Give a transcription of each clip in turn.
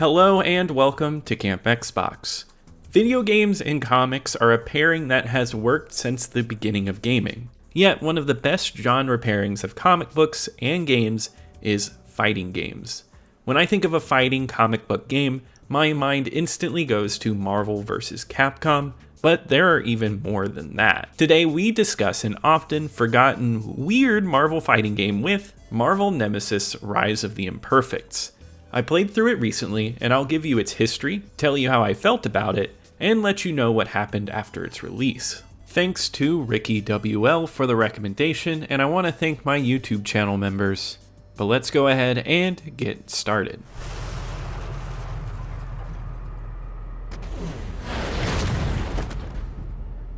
Hello and welcome to Camp Xbox. Video games and comics are a pairing that has worked since the beginning of gaming. Yet one of the best genre pairings of comic books and games is fighting games. When I think of a fighting comic book game, my mind instantly goes to Marvel vs. Capcom, but there are even more than that. Today we discuss an often forgotten, weird Marvel fighting game with Marvel Nemesis: Rise of the Imperfects. I played through it recently, and I'll give you its history, tell you how I felt about it, and let you know what happened after its release. Thanks to Ricky WL for the recommendation, and I want to thank my YouTube channel members. But let's go ahead and get started.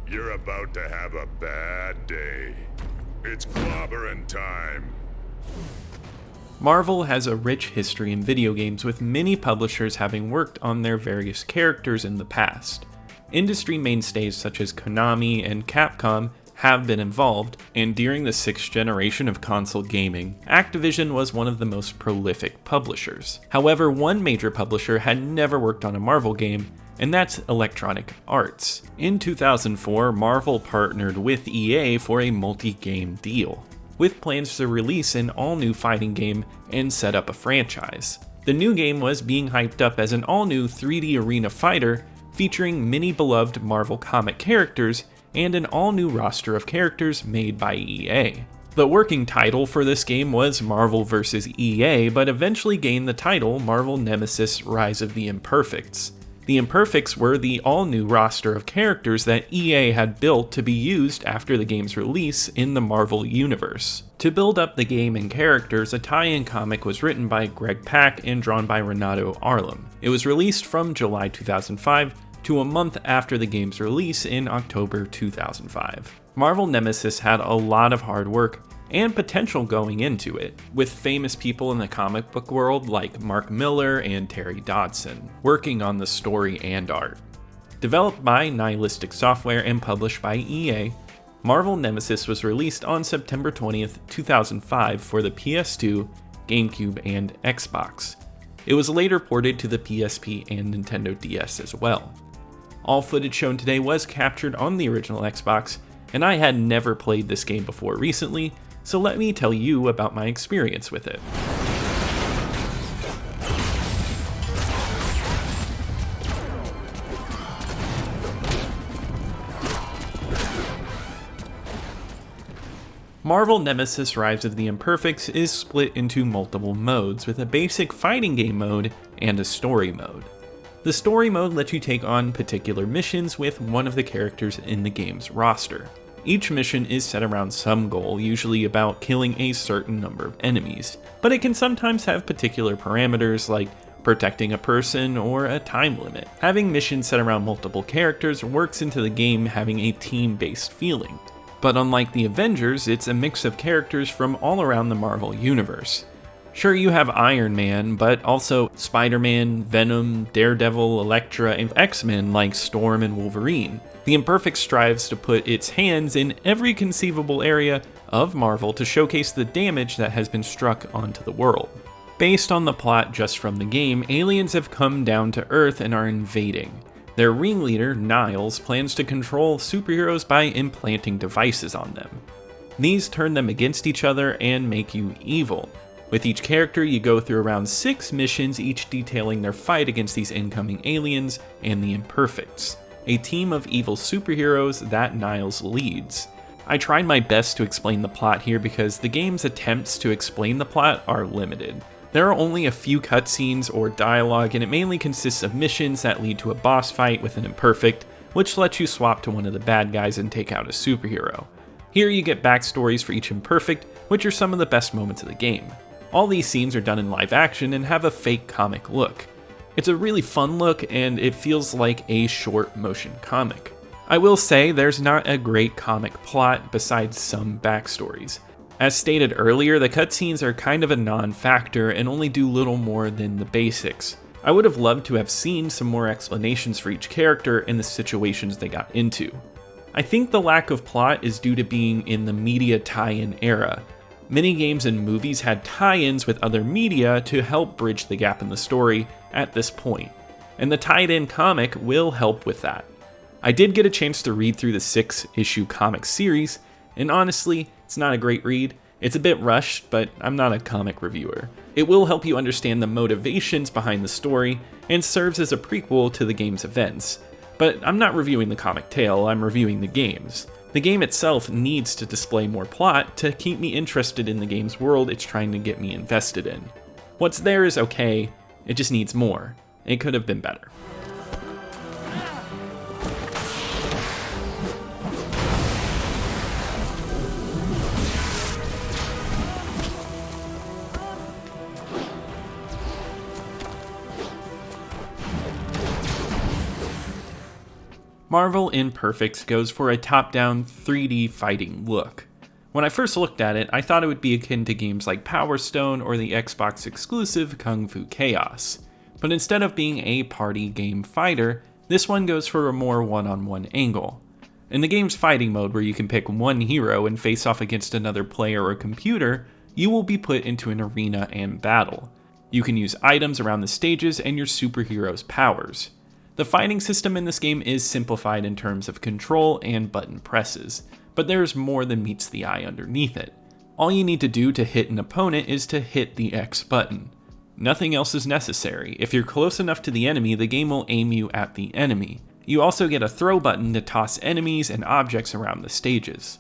You're about to have a bad day. It's clobbering time. Marvel has a rich history in video games, with many publishers having worked on their various characters in the past. Industry mainstays such as Konami and Capcom have been involved, and during the sixth generation of console gaming, Activision was one of the most prolific publishers. However, one major publisher had never worked on a Marvel game, and that's Electronic Arts. In 2004, Marvel partnered with EA for a multi-game deal, with plans to release an all-new fighting game and set up a franchise. The new game was being hyped up as an all-new 3D arena fighter featuring many beloved Marvel comic characters and an all-new roster of characters made by EA. The working title for this game was Marvel vs. EA, but eventually gained the title Marvel Nemesis: Rise of the Imperfects. The Imperfects were the all-new roster of characters that EA had built to be used after the game's release in the Marvel Universe. To build up the game and characters, a tie-in comic was written by Greg Pak and drawn by Renato Arlem. It was released from July 2005 to a month after the game's release in October 2005. Marvel Nemesis had a lot of hard work and potential going into it, with famous people in the comic book world like Mark Millar and Terry Dodson working on the story and art. Developed by Nihilistic Software and published by EA, Marvel Nemesis was released on September 20th, 2005 for the PS2, GameCube, and Xbox. It was later ported to the PSP and Nintendo DS as well. All footage shown today was captured on the original Xbox, and I had never played this game before recently, so let me tell you about my experience with it. Marvel Nemesis: Rise of the Imperfects is split into multiple modes, with a basic fighting game mode and a story mode. The story mode lets you take on particular missions with one of the characters in the game's roster. Each mission is set around some goal, usually about killing a certain number of enemies, but it can sometimes have particular parameters like protecting a person or a time limit. Having missions set around multiple characters works into the game having a team-based feeling. But unlike the Avengers, it's a mix of characters from all around the Marvel Universe. Sure, you have Iron Man, but also Spider-Man, Venom, Daredevil, Elektra, and X-Men like Storm and Wolverine. The Imperfect strives to put its hands in every conceivable area of Marvel to showcase the damage that has been struck onto the world. Based on the plot just from the game, aliens have come down to Earth and are invading. Their ringleader, Niles, plans to control superheroes by implanting devices on them. These turn them against each other and make you evil. With each character, you go through around 6 missions, each detailing their fight against these incoming aliens and the Imperfects, a team of evil superheroes that Niles leads. I tried my best to explain the plot here because the game's attempts to explain the plot are limited. There are only a few cutscenes or dialogue, and it mainly consists of missions that lead to a boss fight with an Imperfect, which lets you swap to one of the bad guys and take out a superhero. Here you get backstories for each Imperfect, which are some of the best moments of the game. All these scenes are done in live action and have a fake comic look. It's a really fun look, and it feels like a short motion comic. I will say there's not a great comic plot besides some backstories. As stated earlier, the cutscenes are kind of a non-factor and only do little more than the basics. I would have loved to have seen some more explanations for each character and the situations they got into. I think the lack of plot is due to being in the media tie-in era. Many games and movies had tie-ins with other media to help bridge the gap in the story at this point, and the tied-in comic will help with that. I did get a chance to read through the 6-issue comic series, and honestly, it's not a great read. It's a bit rushed, but I'm not a comic reviewer. It will help you understand the motivations behind the story, and serves as a prequel to the game's events. But I'm not reviewing the comic tale, I'm reviewing the games. The game itself needs to display more plot to keep me interested in the game's world it's trying to get me invested in. What's there is okay, it just needs more. It could have been better. Marvel Imperfects goes for a top-down 3D fighting look. When I first looked at it, I thought it would be akin to games like Power Stone or the Xbox exclusive Kung Fu Chaos. But instead of being a party game fighter, this one goes for a more one-on-one angle. In the game's fighting mode, where you can pick one hero and face off against another player or computer, you will be put into an arena and battle. You can use items around the stages and your superhero's powers. The fighting system in this game is simplified in terms of control and button presses, but there's more than meets the eye underneath it. All you need to do to hit an opponent is to hit the X button. Nothing else is necessary. If you're close enough to the enemy, the game will aim you at the enemy. You also get a throw button to toss enemies and objects around the stages.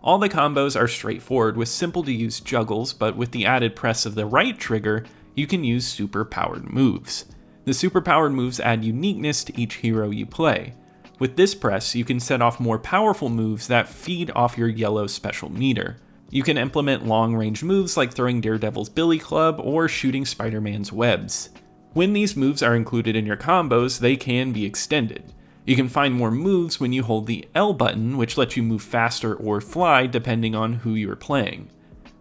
All the combos are straightforward with simple to use juggles, but with the added press of the right trigger, you can use super powered moves. The superpowered moves add uniqueness to each hero you play. With this press, you can set off more powerful moves that feed off your yellow special meter. You can implement long-range moves like throwing Daredevil's Billy Club or shooting Spider-Man's webs. When these moves are included in your combos, they can be extended. You can find more moves when you hold the L button, which lets you move faster or fly depending on who you're playing.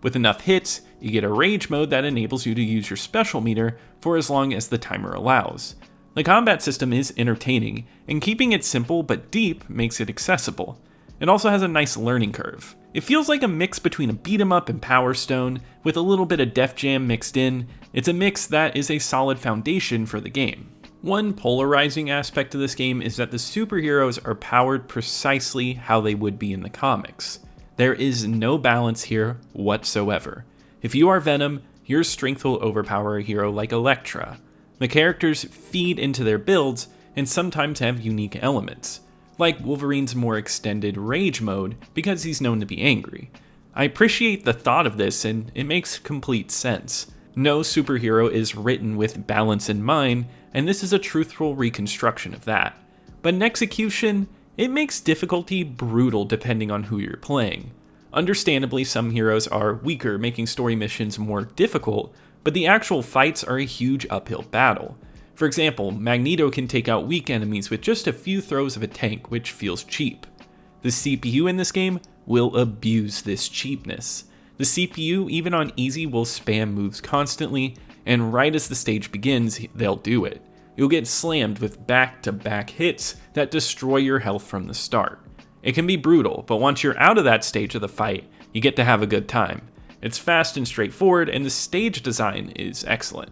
With enough hits, you get a rage mode that enables you to use your special meter for as long as the timer allows. The combat system is entertaining, and keeping it simple but deep makes it accessible. It also has a nice learning curve. It feels like a mix between a beat 'em up and Power Stone, with a little bit of Def Jam mixed in. It's a mix that is a solid foundation for the game. One polarizing aspect of this game is that the superheroes are powered precisely how they would be in the comics. There is no balance here whatsoever. If you are Venom, your strength will overpower a hero like Elektra. The characters feed into their builds and sometimes have unique elements, like Wolverine's more extended rage mode because he's known to be angry. I appreciate the thought of this, and it makes complete sense. No superhero is written with balance in mind, and this is a truthful reconstruction of that. But in execution, it makes difficulty brutal depending on who you're playing. Understandably, some heroes are weaker, making story missions more difficult, but the actual fights are a huge uphill battle. For example, Magneto can take out weak enemies with just a few throws of a tank, which feels cheap. The CPU in this game will abuse this cheapness. The CPU, even on easy, will spam moves constantly, and right as the stage begins, they'll do it. You'll get slammed with back-to-back hits that destroy your health from the start. It can be brutal, but once you're out of that stage of the fight, you get to have a good time. It's fast and straightforward, and the stage design is excellent.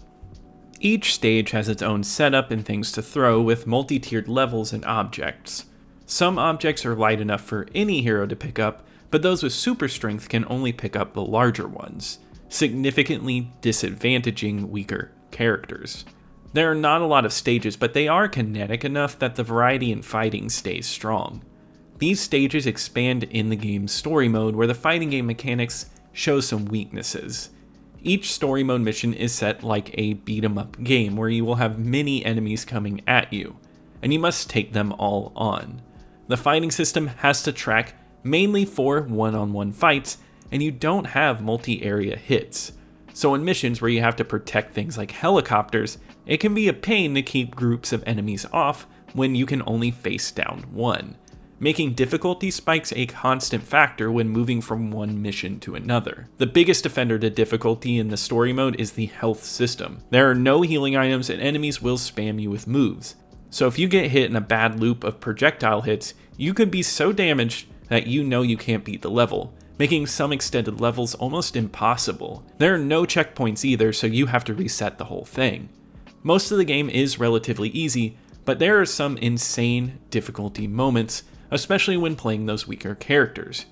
Each stage has its own setup and things to throw, with multi-tiered levels and objects. Some objects are light enough for any hero to pick up, but those with super strength can only pick up the larger ones, significantly disadvantaging weaker characters. There are not a lot of stages, but they are kinetic enough that the variety in fighting stays strong. These stages expand in the game's story mode, where the fighting game mechanics show some weaknesses. Each story mode mission is set like a beat-em-up game, where you will have many enemies coming at you, and you must take them all on. The fighting system has to track mainly for one-on-one fights, and you don't have multi-area hits. So in missions where you have to protect things like helicopters, it can be a pain to keep groups of enemies off when you can only face down one, making difficulty spikes a constant factor when moving from one mission to another. The biggest offender to difficulty in the story mode is the health system. There are no healing items, and enemies will spam you with moves. So if you get hit in a bad loop of projectile hits, you could be so damaged that you know you can't beat the level, making some extended levels almost impossible. There are no checkpoints either, so you have to reset the whole thing. Most of the game is relatively easy, but there are some insane difficulty moments, especially when playing those weaker characters.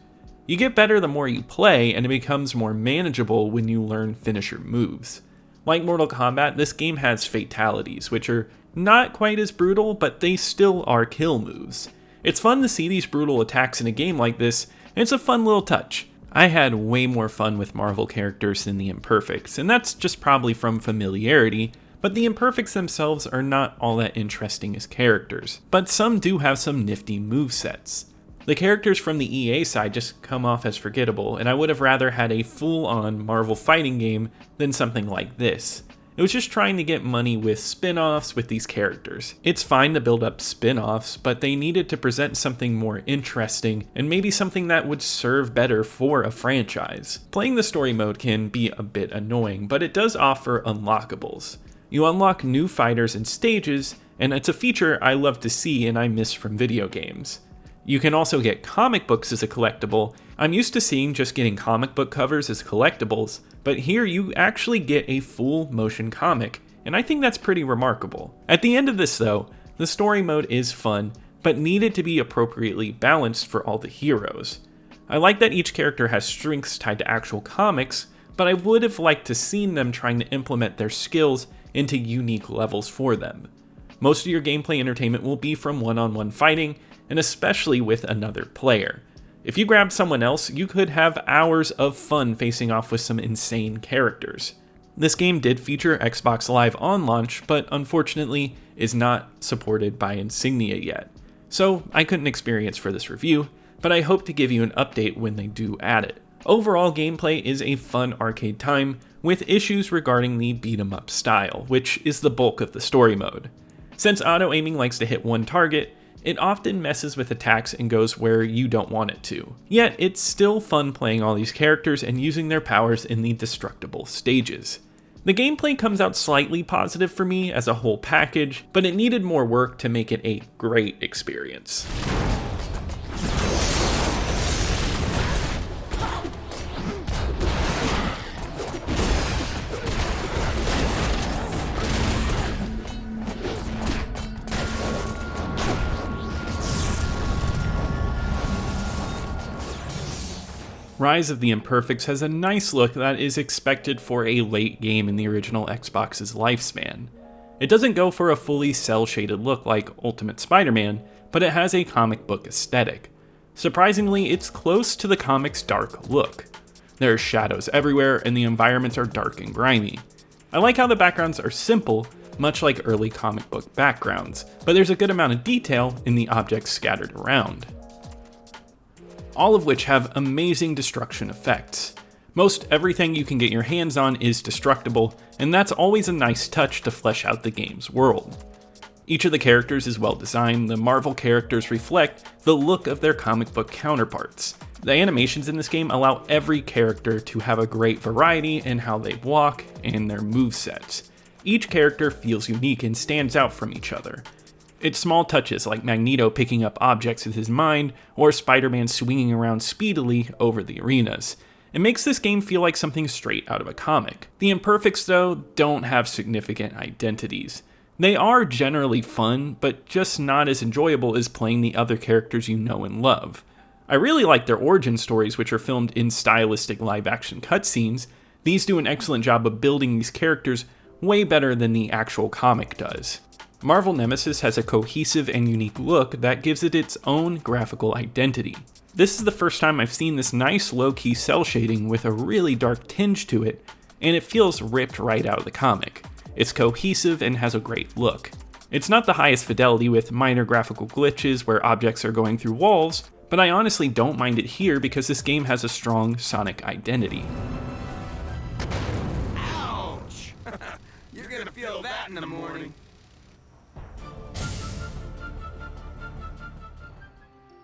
You get better the more you play, and it becomes more manageable when you learn finisher moves. Like Mortal Kombat, this game has fatalities, which are not quite as brutal, but they still are kill moves. It's fun to see these brutal attacks in a game like this, and it's a fun little touch. I had way more fun with Marvel characters than the Imperfects, and that's just probably from familiarity, but the Imperfects themselves are not all that interesting as characters. But some do have some nifty movesets. The characters from the EA side just come off as forgettable, and I would have rather had a full-on Marvel fighting game than something like this. It was just trying to get money with spin-offs with these characters. It's fine to build up spin-offs, but they needed to present something more interesting, and maybe something that would serve better for a franchise. Playing the story mode can be a bit annoying, but it does offer unlockables. You unlock new fighters and stages, and it's a feature I love to see and I miss from video games. You can also get comic books as a collectible. I'm used to seeing just getting comic book covers as collectibles, but here you actually get a full motion comic, and I think that's pretty remarkable. At the end of this though, the story mode is fun, but needed to be appropriately balanced for all the heroes. I like that each character has strengths tied to actual comics, but I would have liked to seen them trying to implement their skills into unique levels for them. Most of your gameplay entertainment will be from one-on-one fighting, and especially with another player. If you grabbed someone else, you could have hours of fun facing off with some insane characters. This game did feature Xbox Live on launch, but unfortunately is not supported by Insignia yet. So I couldn't experience for this review, but I hope to give you an update when they do add it. Overall gameplay is a fun arcade time, with issues regarding the beat-em-up style, which is the bulk of the story mode. Since auto-aiming likes to hit one target, it often messes with attacks and goes where you don't want it to. Yet, it's still fun playing all these characters and using their powers in the destructible stages. The gameplay comes out slightly positive for me as a whole package, but it needed more work to make it a great experience. Rise of the Imperfects has a nice look that is expected for a late game in the original Xbox's lifespan. It doesn't go for a fully cel-shaded look like Ultimate Spider-Man, but it has a comic book aesthetic. Surprisingly, it's close to the comic's dark look. There are shadows everywhere, and the environments are dark and grimy. I like how the backgrounds are simple, much like early comic book backgrounds, but there's a good amount of detail in the objects scattered around. All of which have amazing destruction effects. Most everything you can get your hands on is destructible, and that's always a nice touch to flesh out the game's world. Each of the characters is well designed. The Marvel characters reflect the look of their comic book counterparts. The animations in this game allow every character to have a great variety in how they walk and their movesets. Each character feels unique and stands out from each other. It's small touches like Magneto picking up objects with his mind, or Spider-Man swinging around speedily over the arenas. It makes this game feel like something straight out of a comic. The Imperfects, though, don't have significant identities. They are generally fun, but just not as enjoyable as playing the other characters you know and love. I really like their origin stories, which are filmed in stylistic live-action cutscenes. These do an excellent job of building these characters way better than the actual comic does. Marvel Nemesis has a cohesive and unique look that gives it its own graphical identity. This is the first time I've seen this nice low-key cel shading with a really dark tinge to it, and it feels ripped right out of the comic. It's cohesive and has a great look. It's not the highest fidelity with minor graphical glitches where objects are going through walls, but I honestly don't mind it here because this game has a strong Sonic identity. Ouch! You're gonna feel that in the morning.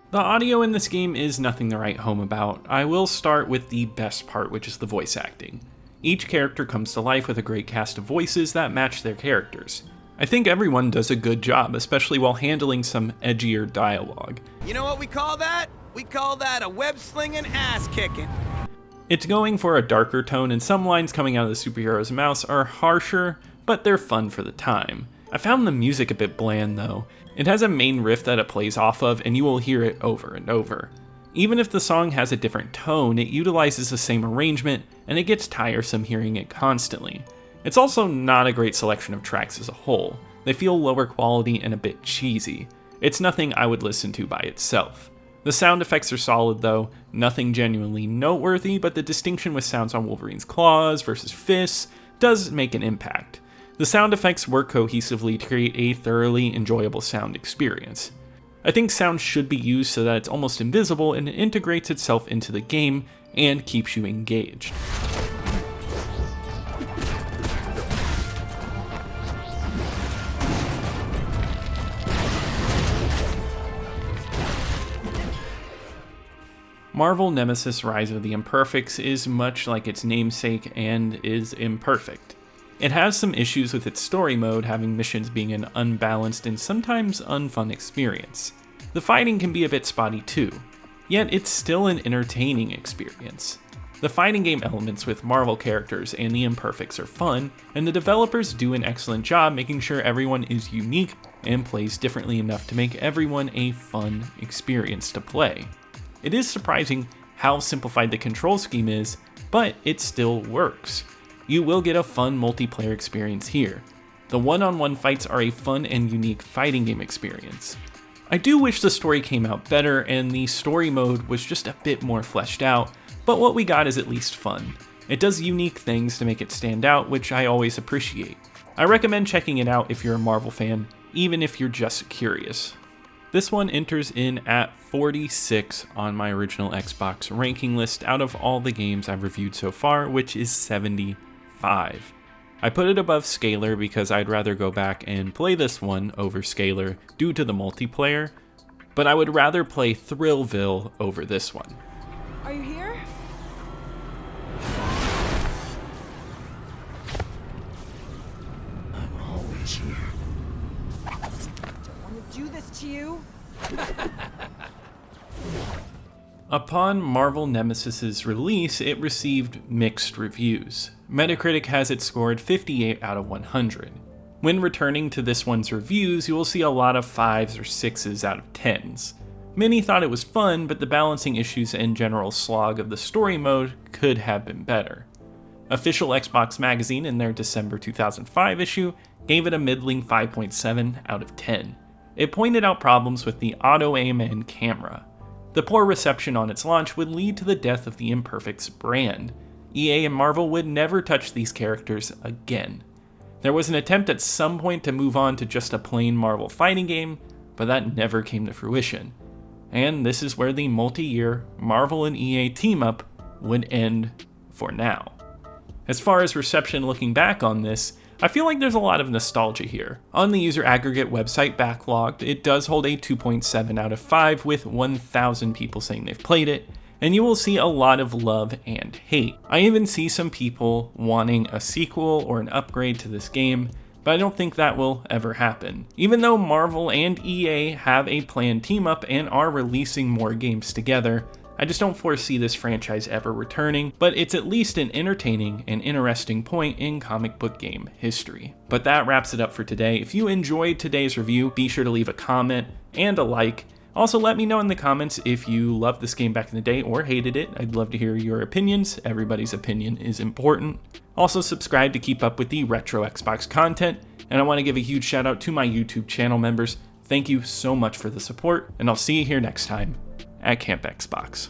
The audio in this game is nothing to write home about. I will start with the best part, which is the voice acting. Each character comes to life with a great cast of voices that match their characters. I think everyone does a good job, especially while handling some edgier dialogue. You know what we call that? We call that a web-slinging ass-kicking. It's going for a darker tone, and some lines coming out of the superhero's mouths are harsher, but they're fun for the time. I found the music a bit bland though. It has a main riff that it plays off of, and you will hear it over and over. Even if the song has a different tone, it utilizes the same arrangement, and it gets tiresome hearing it constantly. It's also not a great selection of tracks as a whole. They feel lower quality and a bit cheesy. It's nothing I would listen to by itself. The sound effects are solid though, nothing genuinely noteworthy, but the distinction with sounds on Wolverine's claws versus fists does make an impact. The sound effects work cohesively to create a thoroughly enjoyable sound experience. I think sound should be used so that it's almost invisible and it integrates itself into the game and keeps you engaged. Marvel Nemesis Rise of the Imperfects is much like its namesake and is imperfect. It has some issues with its story mode, having missions being an unbalanced and sometimes unfun experience. The fighting can be a bit spotty too, yet it's still an entertaining experience. The fighting game elements with Marvel characters and the Imperfects are fun, and the developers do an excellent job making sure everyone is unique and plays differently enough to make everyone a fun experience to play. It is surprising how simplified the control scheme is, but it still works. You will get a fun multiplayer experience here. The one-on-one fights are a fun and unique fighting game experience. I do wish the story came out better and the story mode was just a bit more fleshed out, but what we got is at least fun. It does unique things to make it stand out, which I always appreciate. I recommend checking it out if you're a Marvel fan, even if you're just curious. This one enters in at 46 on my original Xbox ranking list out of all the games I've reviewed so far, which is 75. I put it above Scalar because I'd rather go back and play this one over Scalar due to the multiplayer, but I would rather play Thrillville over this one. Are you here? I'm always here. Don't want to do this to you. Upon Marvel Nemesis' release, it received mixed reviews. Metacritic has it scored 58 out of 100. When returning to this one's reviews, you will see a lot of 5s or 6s out of 10s. Many thought it was fun, but the balancing issues and general slog of the story mode could have been better. Official Xbox Magazine, in their December 2005 issue, gave it a middling 5.7 out of 10. It pointed out problems with the auto-aim and camera. The poor reception on its launch would lead to the death of the Imperfects brand. EA and Marvel would never touch these characters again. There was an attempt at some point to move on to just a plain Marvel fighting game, but that never came to fruition. And this is where the multi-year Marvel and EA team-up would end for now. As far as reception looking back on this, I feel like there's a lot of nostalgia here. On the user aggregate website Backlogged, it does hold a 2.7 out of 5 with 1,000 people saying they've played it, and you will see a lot of love and hate. I even see some people wanting a sequel or an upgrade to this game, but I don't think that will ever happen. Even though Marvel and EA have a planned team up and are releasing more games together, I just don't foresee this franchise ever returning, but it's at least an entertaining and interesting point in comic book game history. But that wraps it up for today. If you enjoyed today's review, be sure to leave a comment and a like. Also, let me know in the comments if you loved this game back in the day or hated it. I'd love to hear your opinions. Everybody's opinion is important. Also, subscribe to keep up with the retro Xbox content, and I want to give a huge shout out to my YouTube channel members. Thank you so much for the support, and I'll see you here next time at Camp Xbox.